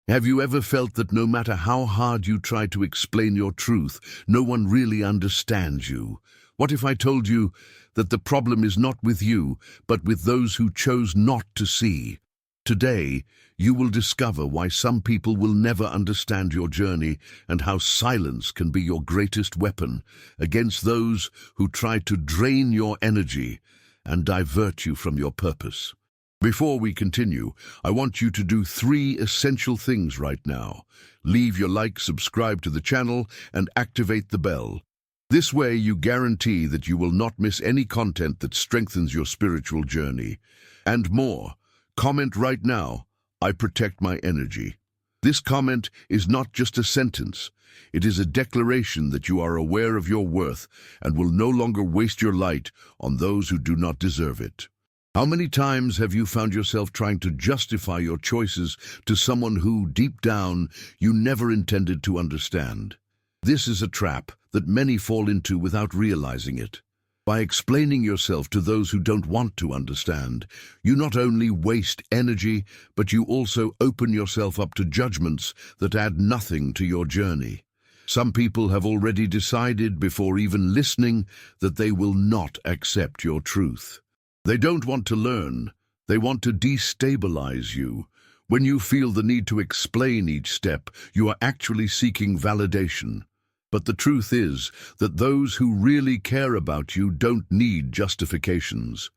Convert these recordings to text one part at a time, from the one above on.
Have you ever felt that no matter how hard you try to explain your truth, no one really understands you? What if I told you that the problem is not with you, but with those who chose not to see? Today, you will discover why some people will never understand your journey and how silence can be your greatest weapon against those who try to drain your energy and divert you from your purpose. Before we continue, I want you to do 3 essential things right now. Leave your like, subscribe to the channel, and activate the bell. This way you guarantee that you will not miss any content that strengthens your spiritual journey. And more, comment right now, "I protect my energy." This comment is not just a sentence. It is a declaration that you are aware of your worth and will no longer waste your light on those who do not deserve it. How many times have you found yourself trying to justify your choices to someone who, deep down, you never intended to understand? This is a trap that many fall into without realizing it. By explaining yourself to those who don't want to understand, you not only waste energy, but you also open yourself up to judgments that add nothing to your journey. Some people have already decided before even listening that they will not accept your truth. They don't want to learn. They want to destabilize you. When you feel the need to explain each step, you are actually seeking validation. But the truth is that those who really care about you don't need justifications.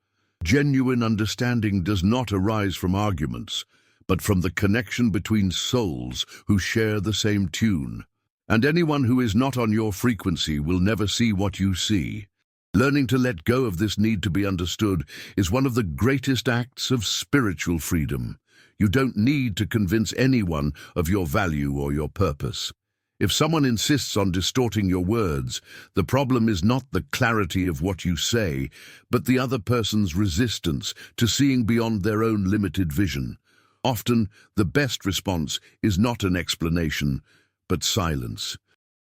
Genuine understanding does not arise from arguments, but from the connection between souls who share the same tune. And anyone who is not on your frequency will never see what you see. Learning to let go of this need to be understood is one of the greatest acts of spiritual freedom. You don't need to convince anyone of your value or your purpose. If someone insists on distorting your words, the problem is not the clarity of what you say, but the other person's resistance to seeing beyond their own limited vision. Often, the best response is not an explanation, but silence.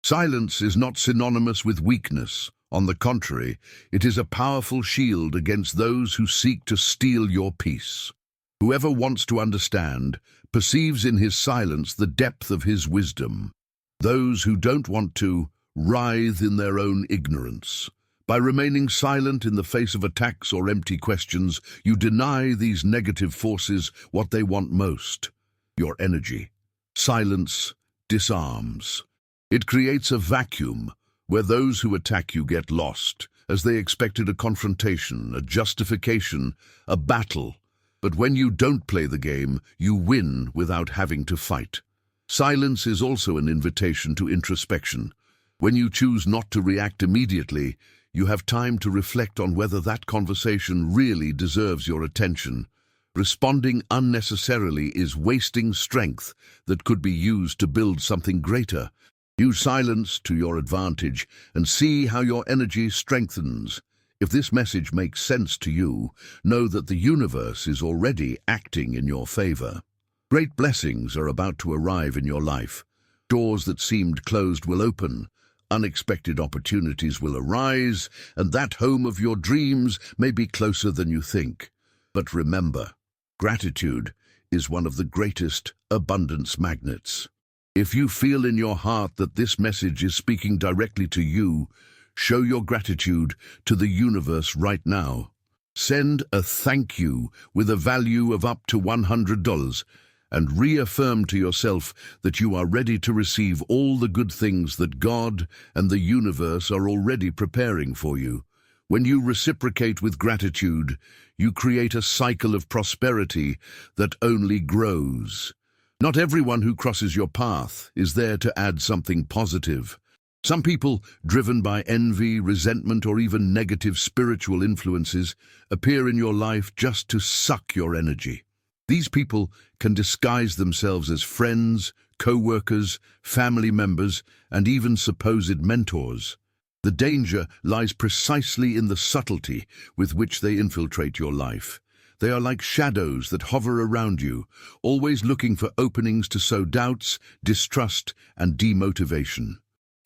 Silence is not synonymous with weakness. On the contrary, it is a powerful shield against those who seek to steal your peace. Whoever wants to understand perceives in his silence the depth of his wisdom. Those who don't want to writhe in their own ignorance. By remaining silent in the face of attacks or empty questions, you deny these negative forces what they want most: your energy. Silence disarms. It creates a vacuum where those who attack you get lost, as they expected a confrontation, a justification, a battle. But when you don't play the game, you win without having to fight. Silence is also an invitation to introspection. When you choose not to react immediately, you have time to reflect on whether that conversation really deserves your attention. Responding unnecessarily is wasting strength that could be used to build something greater. Use silence to your advantage and see how your energy strengthens. If this message makes sense to you, know that the universe is already acting in your favor. Great blessings are about to arrive in your life. Doors that seemed closed will open. Unexpected opportunities will arise, and that home of your dreams may be closer than you think. But remember, gratitude is one of the greatest abundance magnets. If you feel in your heart that this message is speaking directly to you, show your gratitude to the universe right now. Send a thank you with a value of up to $100 and reaffirm to yourself that you are ready to receive all the good things that God and the universe are already preparing for you. When you reciprocate with gratitude, you create a cycle of prosperity that only grows. Not everyone who crosses your path is there to add something positive. Some people, driven by envy, resentment, or even negative spiritual influences, appear in your life just to suck your energy. These people can disguise themselves as friends, co-workers, family members, and even supposed mentors. The danger lies precisely in the subtlety with which they infiltrate your life. They are like shadows that hover around you, always looking for openings to sow doubts, distrust, and demotivation.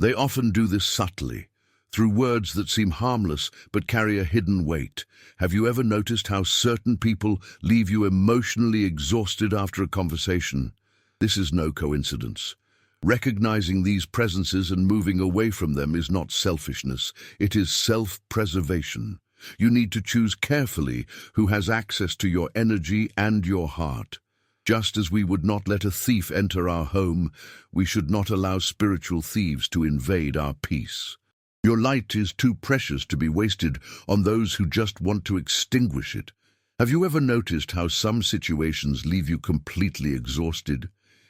They often do this subtly, through words that seem harmless but carry a hidden weight. Have you ever noticed how certain people leave you emotionally exhausted after a conversation? This is no coincidence. Recognizing these presences and moving away from them is not selfishness, it is self-preservation. You need to choose carefully who has access to your energy and your heart. Just as we would not let a thief enter our home, we should not allow spiritual thieves to invade our peace. Your light is too precious to be wasted on those who just want to extinguish it. Have you ever noticed how some situations leave you completely exhausted,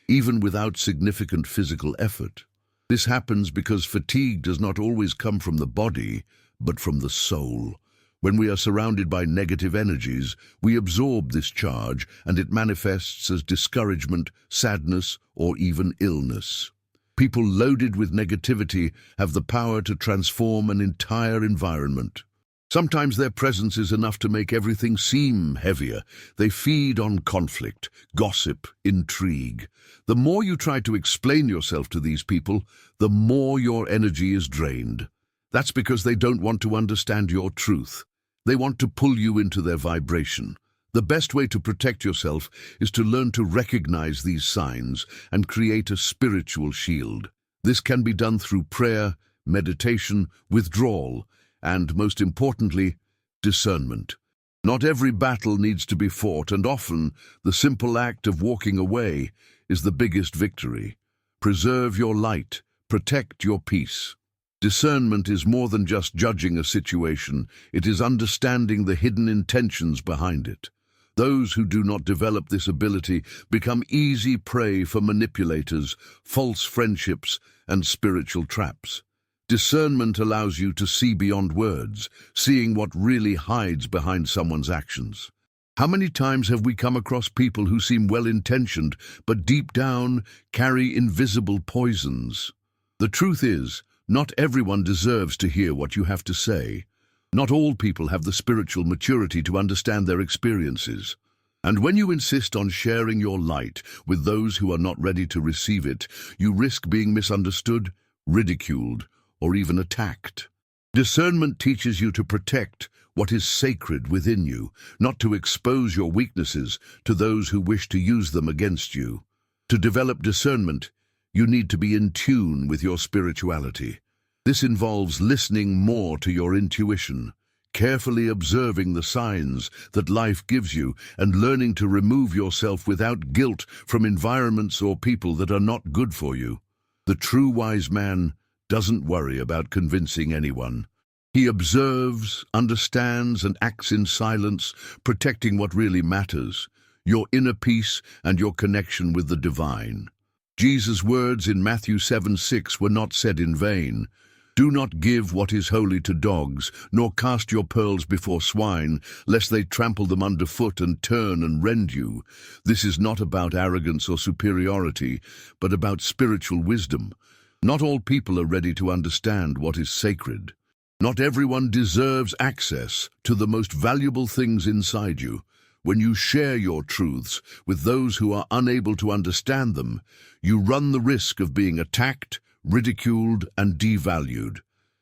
even without significant physical effort? This happens because fatigue does not always come from the body, but from the soul. When we are surrounded by negative energies, we absorb this charge and it manifests as discouragement, sadness, or even illness. People loaded with negativity have the power to transform an entire environment. Sometimes their presence is enough to make everything seem heavier. They feed on conflict, gossip, intrigue. The more you try to explain yourself to these people, the more your energy is drained. That's because they don't want to understand your truth. They want to pull you into their vibration. The best way to protect yourself is to learn to recognize these signs and create a spiritual shield. This can be done through prayer, meditation, withdrawal, and, most importantly, discernment. Not every battle needs to be fought, and often the simple act of walking away is the biggest victory. Preserve your light, protect your peace. Discernment is more than just judging a situation, it is understanding the hidden intentions behind it. Those who do not develop this ability become easy prey for manipulators, false friendships, and spiritual traps. Discernment allows you to see beyond words, seeing what really hides behind someone's actions. How many times have we come across people who seem well-intentioned, but deep down carry invisible poisons? The truth is, not everyone deserves to hear what you have to say. Not all people have the spiritual maturity to understand their experiences. And when you insist on sharing your light with those who are not ready to receive it, you risk being misunderstood, ridiculed, or even attacked. Discernment teaches you to protect what is sacred within you, not to expose your weaknesses to those who wish to use them against you. To develop discernment, you need to be in tune with your spirituality. This involves listening more to your intuition, carefully observing the signs that life gives you, and learning to remove yourself without guilt from environments or people that are not good for you. The true wise man doesn't worry about convincing anyone. He observes, understands, and acts in silence, protecting what really matters, your inner peace and your connection with the divine. Jesus' words in Matthew 7:6 were not said in vain. Do not give what is holy to dogs, nor cast your pearls before swine, lest they trample them underfoot and turn and rend you. This is not about arrogance or superiority, but about spiritual wisdom. Not all people are ready to understand what is sacred. Not everyone deserves access to the most valuable things inside you. When you share your truths with those who are unable to understand them, you run the risk of being attacked, ridiculed, and devalued.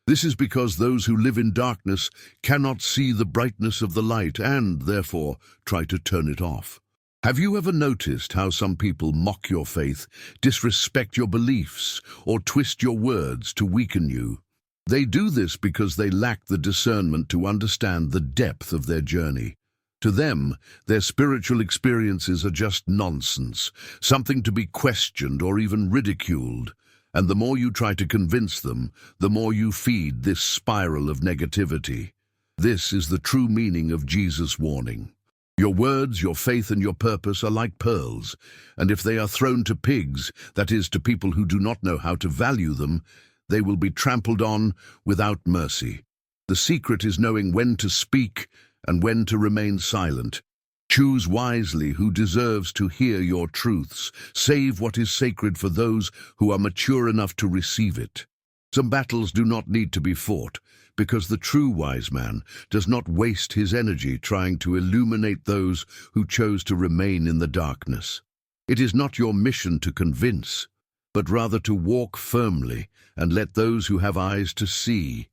This is because those who live in darkness cannot see the brightness of the light and, therefore, try to turn it off. Have you ever noticed how some people mock your faith, disrespect your beliefs, or twist your words to weaken you? They do this because they lack the discernment to understand the depth of their journey. To them, their spiritual experiences are just nonsense, something to be questioned or even ridiculed. And the more you try to convince them, the more you feed this spiral of negativity. This is the true meaning of Jesus' warning. Your words, your faith, and your purpose are like pearls, and if they are thrown to pigs, that is, to people who do not know how to value them, they will be trampled on without mercy. The secret is knowing when to speak and when to remain silent. Choose wisely who deserves to hear your truths. Save what is sacred for those who are mature enough to receive it. Some battles do not need to be fought, because the true wise man does not waste his energy trying to illuminate those who chose to remain in the darkness. It is not your mission to convince, but rather to walk firmly and let those who have eyes to see.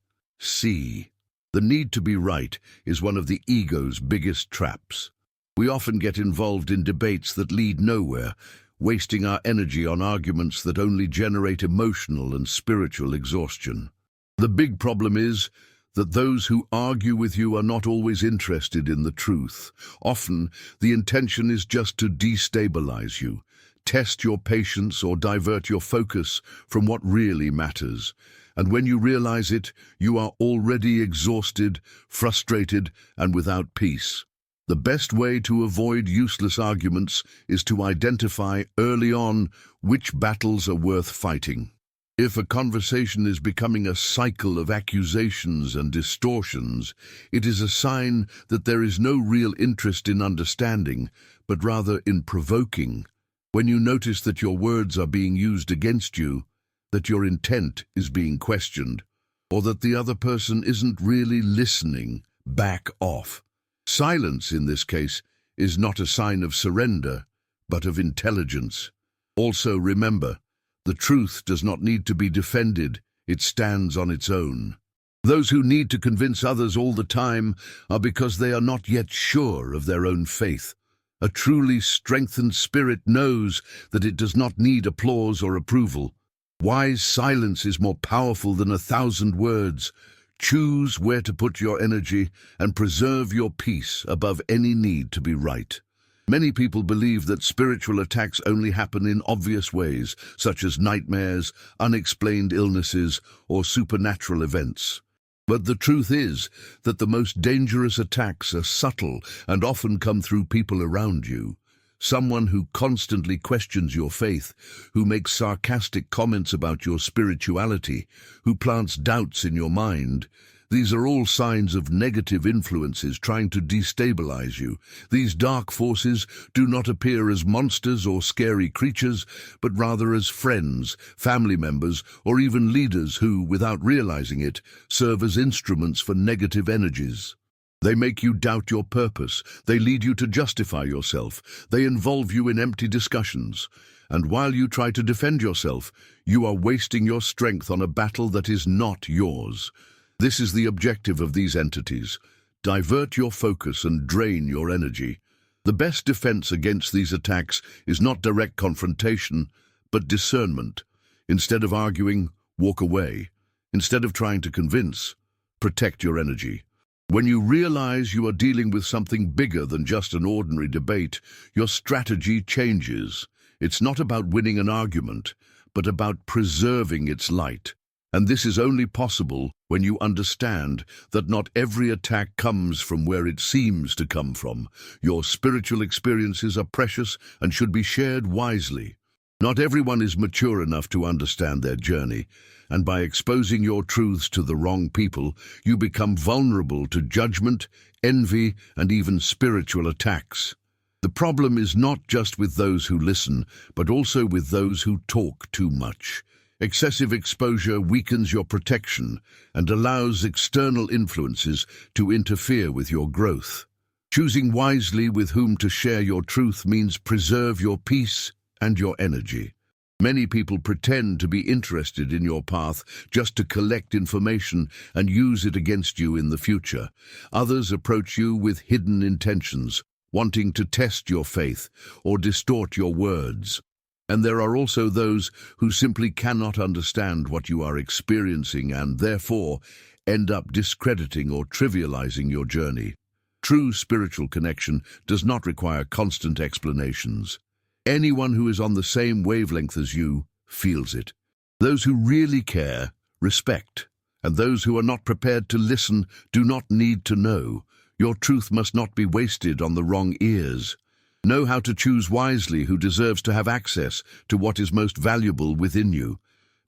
The need to be right is one of the ego's biggest traps. We often get involved in debates that lead nowhere. wasting our energy on arguments that only generate emotional and spiritual exhaustion. The big problem is that those who argue with you are not always interested in the truth. Often, the intention is just to destabilize you, test your patience, or divert your focus from what really matters. And when you realize it, you are already exhausted, frustrated, and without peace. The best way to avoid useless arguments is to identify early on which battles are worth fighting. If a conversation is becoming a cycle of accusations and distortions, it is a sign that there is no real interest in understanding, but rather in provoking. When you notice that your words are being used against you, that your intent is being questioned, or that the other person isn't really listening, back off. Silence, in this case, is not a sign of surrender, but of intelligence. Also remember, the truth does not need to be defended, it stands on its own. Those who need to convince others all the time are because they are not yet sure of their own faith. A truly strengthened spirit knows that it does not need applause or approval. Wise silence is more powerful than 1,000 words. Choose where to put your energy and preserve your peace above any need to be right. Many people believe that spiritual attacks only happen in obvious ways, such as nightmares, unexplained illnesses, or supernatural events. But the truth is that the most dangerous attacks are subtle and often come through people around you. Someone who constantly questions your faith, who makes sarcastic comments about your spirituality, who plants doubts in your mind. These are all signs of negative influences trying to destabilize you. These dark forces do not appear as monsters or scary creatures, but rather as friends, family members, or even leaders who, without realizing it, serve as instruments for negative energies. They make you doubt your purpose. They lead you to justify yourself. They involve you in empty discussions. And while you try to defend yourself, you are wasting your strength on a battle that is not yours. This is the objective of these entities: divert your focus and drain your energy. The best defense against these attacks is not direct confrontation, but discernment. Instead of arguing, walk away. Instead of trying to convince, protect your energy. When you realize you are dealing with something bigger than just an ordinary debate, your strategy changes. It's not about winning an argument, but about preserving its light. And this is only possible when you understand that not every attack comes from where it seems to come from. Your spiritual experiences are precious and should be shared wisely. Not everyone is mature enough to understand their journey, and by exposing your truths to the wrong people, you become vulnerable to judgment, envy, and even spiritual attacks. The problem is not just with those who listen, but also with those who talk too much. Excessive exposure weakens your protection and allows external influences to interfere with your growth. Choosing wisely with whom to share your truth means preserve your peace and your energy. Many people pretend to be interested in your path just to collect information and use it against you in the future. Others approach you with hidden intentions, wanting to test your faith or distort your words. And there are also those who simply cannot understand what you are experiencing and therefore end up discrediting or trivializing your journey. True spiritual connection does not require constant explanations. Anyone who is on the same wavelength as you feels it. Those who really care respect, and those who are not prepared to listen do not need to know. Your truth must not be wasted on the wrong ears. Know how to choose wisely who deserves to have access to what is most valuable within you.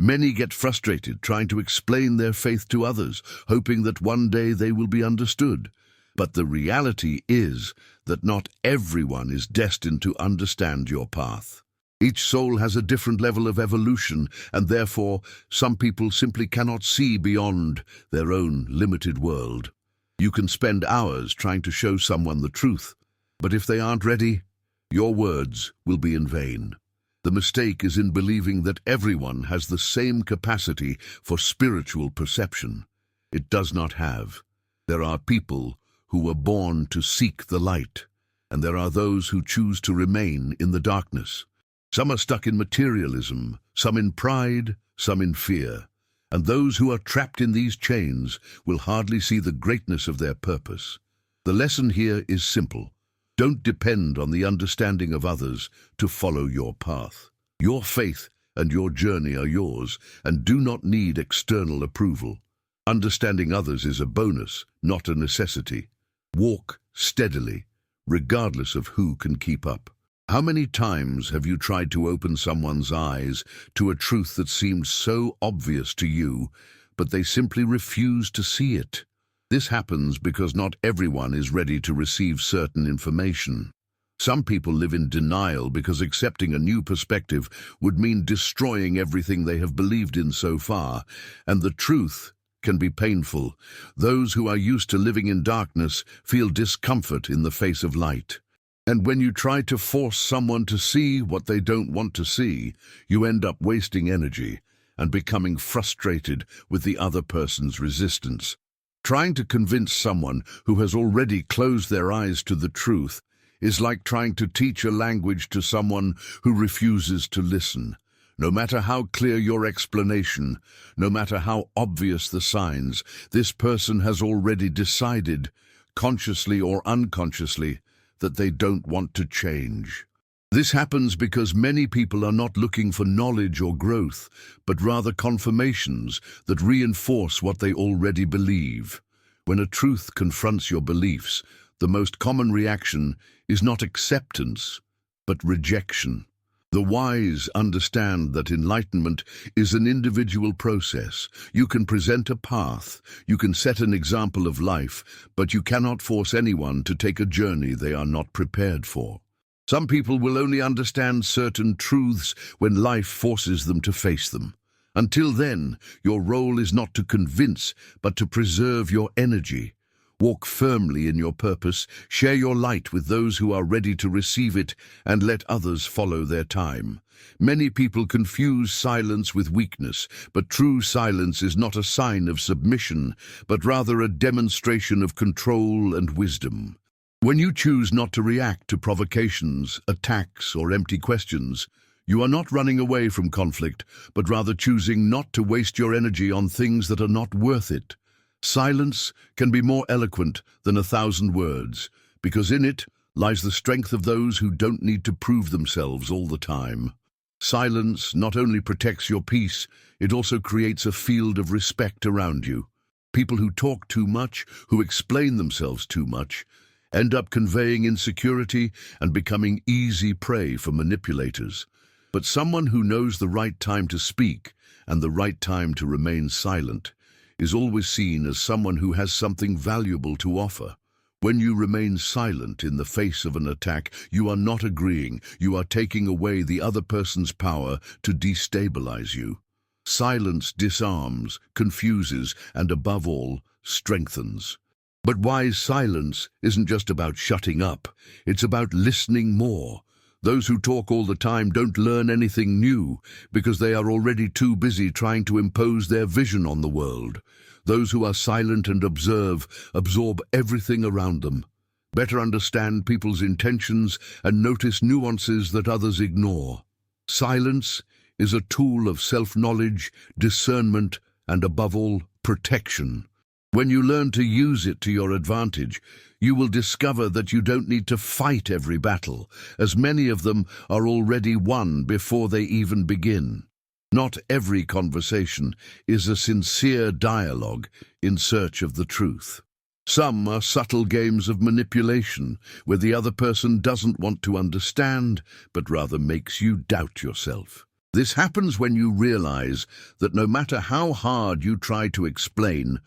Many get frustrated trying to explain their faith to others, hoping that one day they will be understood. But the reality is that not everyone is destined to understand your path. Each soul has a different level of evolution, and therefore some people simply cannot see beyond their own limited world. You can spend hours trying to show someone the truth, but if they aren't ready, your words will be in vain. The mistake is in believing that everyone has the same capacity for spiritual perception. It does not have. There are people who were born to seek the light, and there are those who choose to remain in the darkness. Some are stuck in materialism, some in pride, some in fear. And those who are trapped in these chains will hardly see the greatness of their purpose. The lesson here is simple. Don't depend on the understanding of others to follow your path. Your faith and your journey are yours and do not need external approval. Understanding others is a bonus, not a necessity. Walk steadily, regardless of who can keep up. How many times have you tried to open someone's eyes to a truth that seemed so obvious to you, but they simply refuse to see it? This happens because not everyone is ready to receive certain information. Some people live in denial because accepting a new perspective would mean destroying everything they have believed in so far, and the truth can be painful. Those who are used to living in darkness feel discomfort in the face of light. And when you try to force someone to see what they don't want to see, you end up wasting energy and becoming frustrated with the other person's resistance. Trying to convince someone who has already closed their eyes to the truth is like trying to teach a language to someone who refuses to listen. No matter how clear your explanation, no matter how obvious the signs, this person has already decided, consciously or unconsciously, that they don't want to change. This happens because many people are not looking for knowledge or growth, but rather confirmations that reinforce what they already believe. When a truth confronts your beliefs, the most common reaction is not acceptance, but rejection. The wise understand that enlightenment is an individual process. You can present a path, you can set an example of life, but you cannot force anyone to take a journey they are not prepared for. Some people will only understand certain truths when life forces them to face them. Until then, your role is not to convince, but to preserve your energy. Walk firmly in your purpose, share your light with those who are ready to receive it, and let others follow their time. Many people confuse silence with weakness, but true silence is not a sign of submission, but rather a demonstration of control and wisdom. When you choose not to react to provocations, attacks, or empty questions, you are not running away from conflict, but rather choosing not to waste your energy on things that are not worth it. Silence can be more eloquent than 1,000 words, because in it lies the strength of those who don't need to prove themselves all the time. Silence not only protects your peace, it also creates a field of respect around you. People who talk too much, who explain themselves too much, end up conveying insecurity and becoming easy prey for manipulators. But someone who knows the right time to speak and the right time to remain silent is always seen as someone who has something valuable to offer. When you remain silent in the face of an attack, you are not agreeing, you are taking away the other person's power to destabilize you. Silence disarms, confuses, and above all, strengthens. But wise silence isn't just about shutting up, it's about listening more. Those who talk all the time don't learn anything new because they are already too busy trying to impose their vision on the world. Those who are silent and absorb everything around them. Better understand people's intentions and notice nuances that others ignore. Silence is a tool of self-knowledge, discernment, and above all, protection. When you learn to use it to your advantage, you will discover that you don't need to fight every battle, as many of them are already won before they even begin. Not every conversation is a sincere dialogue in search of the truth. Some are subtle games of manipulation, where the other person doesn't want to understand, but rather makes you doubt yourself. This happens when you realize that no matter how hard you try to explain,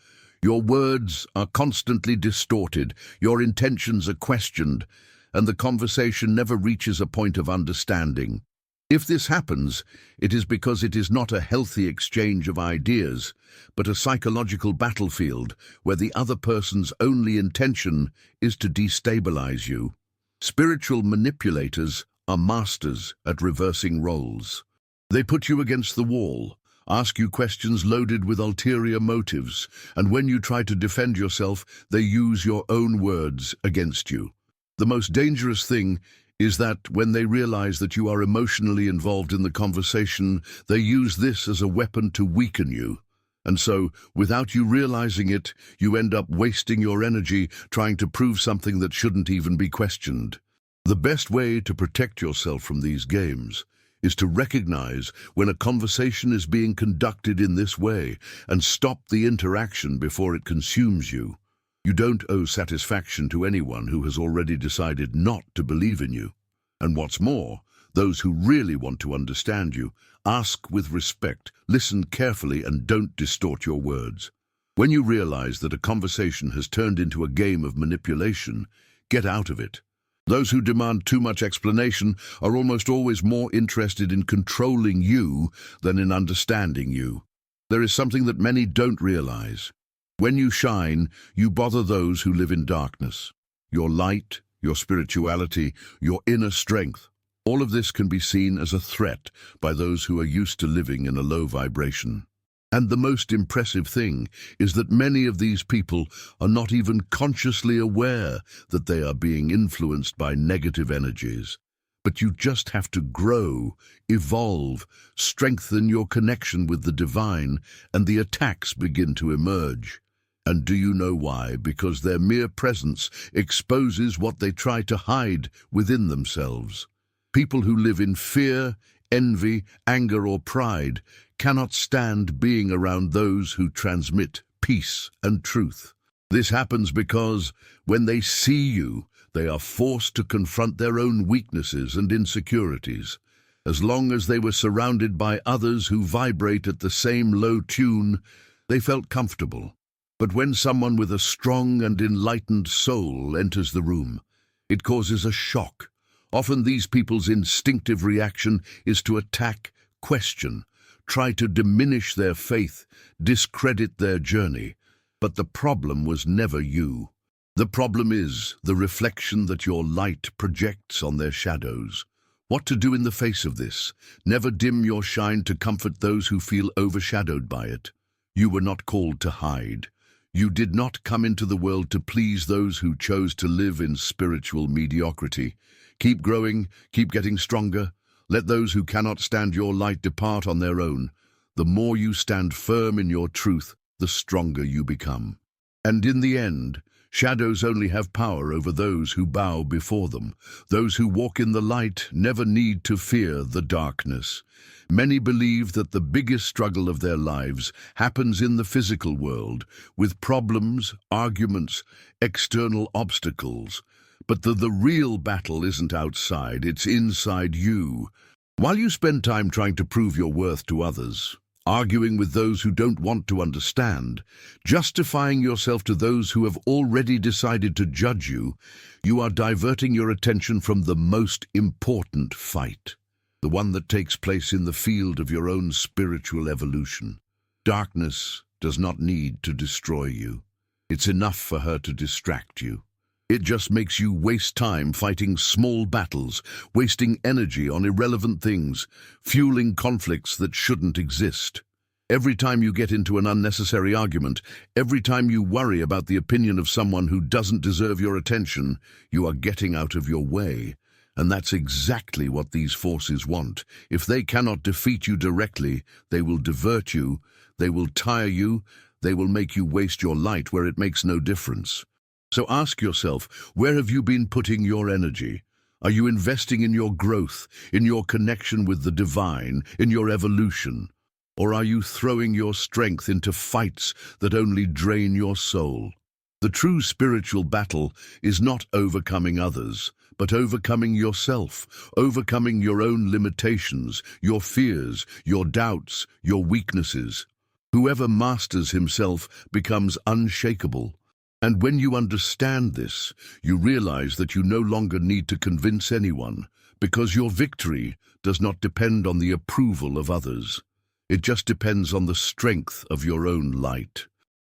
your words are constantly distorted, your intentions are questioned, and the conversation never reaches a point of understanding. If this happens, it is because it is not a healthy exchange of ideas, but a psychological battlefield where the other person's only intention is to destabilize you. Spiritual manipulators are masters at reversing roles. They put you against the wall, ask you questions loaded with ulterior motives, and when you try to defend yourself, they use your own words against you. The most dangerous thing is that when they realize that you are emotionally involved in the conversation, they use this as a weapon to weaken you. And so, without you realizing it, you end up wasting your energy trying to prove something that shouldn't even be questioned. The best way to protect yourself from these games is to recognize when a conversation is being conducted in this way and stop the interaction before it consumes you. You don't owe satisfaction to anyone who has already decided not to believe in you. And what's more, those who really want to understand you, ask with respect, listen carefully, and don't distort your words. When you realize that a conversation has turned into a game of manipulation, get out of it. Those who demand too much explanation are almost always more interested in controlling you than in understanding you. There is something that many don't realize. When you shine, you bother those who live in darkness. Your light, your spirituality, your inner strength, all of this can be seen as a threat by those who are used to living in a low vibration. And the most impressive thing is that many of these people are not even consciously aware that they are being influenced by negative energies. But you just have to grow, evolve, strengthen your connection with the divine, and the attacks begin to emerge. And do you know why? Because their mere presence exposes what they try to hide within themselves. People who live in fear, envy, anger, or pride cannot stand being around those who transmit peace and truth. This happens because when they see you, they are forced to confront their own weaknesses and insecurities. As long as they were surrounded by others who vibrate at the same low tune, they felt comfortable. But when someone with a strong and enlightened soul enters the room, it causes a shock. Often these people's instinctive reaction is to attack, question, try to diminish their faith, discredit their journey. But the problem was never you. The problem is the reflection that your light projects on their shadows. What to do in the face of this? Never dim your shine to comfort those who feel overshadowed by it. You were not called to hide. You did not come into the world to please those who chose to live in spiritual mediocrity. Keep growing, keep getting stronger. Let those who cannot stand your light depart on their own. The more you stand firm in your truth, the stronger you become. And in the end, shadows only have power over those who bow before them. Those who walk in the light never need to fear the darkness. Many believe that the biggest struggle of their lives happens in the physical world, with problems, arguments, external obstacles. But the real battle isn't outside, it's inside you. While you spend time trying to prove your worth to others, arguing with those who don't want to understand, justifying yourself to those who have already decided to judge you, you are diverting your attention from the most important fight, the one that takes place in the field of your own spiritual evolution. Darkness does not need to destroy you. It's enough for her to distract you. It just makes you waste time fighting small battles, wasting energy on irrelevant things, fueling conflicts that shouldn't exist. Every time you get into an unnecessary argument, every time you worry about the opinion of someone who doesn't deserve your attention, you are getting out of your way. And that's exactly what these forces want. If they cannot defeat you directly, they will divert you, they will tire you, they will make you waste your light where it makes no difference. So ask yourself, where have you been putting your energy? Are you investing in your growth, in your connection with the divine, in your evolution? Or are you throwing your strength into fights that only drain your soul? The true spiritual battle is not overcoming others, but overcoming yourself, overcoming your own limitations, your fears, your doubts, your weaknesses. Whoever masters himself becomes unshakable. And when you understand this, you realize that you no longer need to convince anyone, because your victory does not depend on the approval of others. It just depends on the strength of your own light.